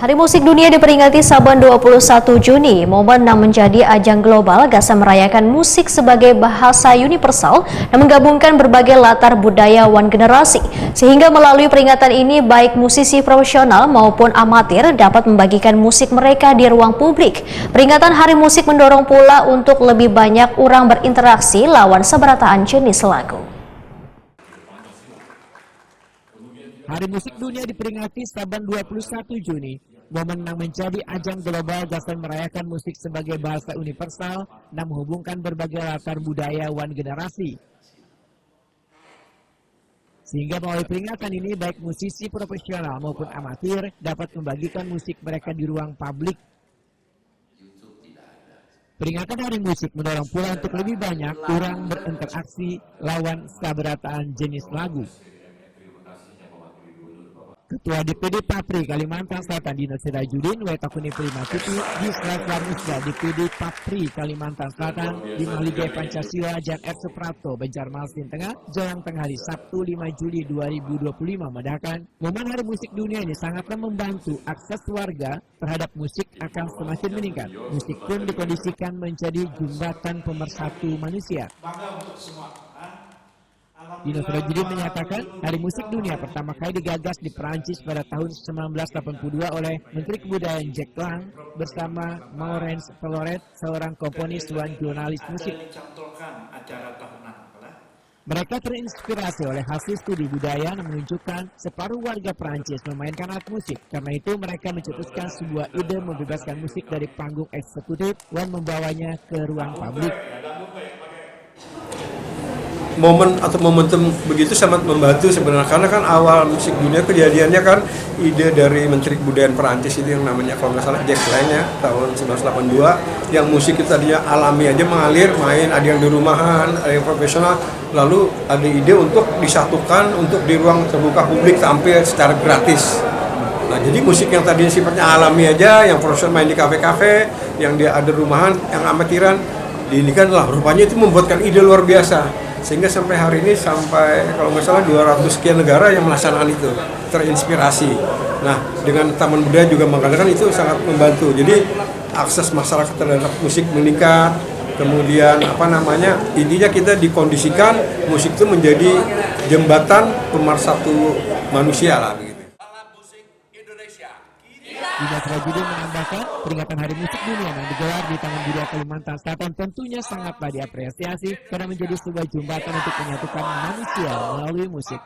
Hari Musik Dunia diperingati Saban 21 Juni. Momen yang menjadi ajang global gasa merayakan musik sebagai bahasa universal dan menggabungkan berbagai latar budaya wan generasi. Sehingga melalui peringatan ini baik musisi profesional maupun amatir dapat membagikan musik mereka di ruang publik. Peringatan Hari Musik mendorong pula untuk lebih banyak orang berinteraksi lawan seberataan jenis lagu. Hari Musik Dunia diperingati Saban 21 Juni. Momen yang menjadi ajang global gasan merayakan musik sebagai bahasa universal dan menghubungkan berbagai latar budaya wan generasi. Sehingga melalui peringatan ini baik musisi profesional maupun amatir dapat membagikan musik mereka di ruang publik. Peringatan Hari Musik mendorong pula untuk lebih banyak orang berinteraksi lawan saberataan jenis lagu. Ketua DPD Papri Kalimantan Selatan Dina Sirajudin Wetakuni Primasitu di Selatan Musda DPD Papri Kalimantan Selatan di Mahligai Pancasila Jan F. Suprapto Banjarmasin Tengah Jalan Tengah hari Sabtu 5 Juli 2025 mengatakan momen Hari Musik Dunia ini sangatlah membantu akses warga terhadap musik akan semakin meningkat. Musik pun dikondisikan menjadi jembatan pemersatu manusia. Dina Sirajudin menyatakan Hari Musik Dunia pertama kali digagas di Perancis pada tahun 1982 oleh Menteri Kebudayaan Jack Lang bersama Maurence Floret, seorang komponis dan jurnalis musik. Mereka terinspirasi oleh hasil studi budaya yang menunjukkan separuh warga Perancis memainkan alat musik. Karena itu mereka mencetuskan sebuah ide membebaskan musik dari panggung eksekutif dan membawanya ke ruang publik. Momen atau momentum begitu sangat membantu sebenarnya, karena kan awal musik dunia kejadiannya kan ide dari Menteri Kebudayaan Perancis itu yang namanya kalau nggak salah Jack Lang ya tahun 1982, yang musik itu tadinya alami aja mengalir, main, ada yang di rumahan, ada yang profesional, lalu ada ide untuk disatukan untuk di ruang terbuka publik tampil secara gratis. Nah jadi musik yang tadinya sifatnya alami aja, yang profesional main di kafe-kafe, yang dia ada rumahan, yang amatiran, diinikan lah rupanya itu membuatkan ide luar biasa. Sehingga sampai hari ini sampai kalau nggak salah 200 sekian negara yang melaksanakan itu, terinspirasi. Nah dengan Taman Budaya juga mengatakan itu sangat membantu. Jadi akses masyarakat terhadap musik meningkat. Kemudian intinya kita dikondisikan musik itu menjadi jembatan pemersatu manusia lah begitu. Dina Sirajudin menambahkan peringatan Hari Musik Dunia yang digelar di Taman Budaya Kalimantan Selatan tentunya sangatlah diapresiasi karena menjadi sebuah jembatan untuk menyatukan manusia melalui musik.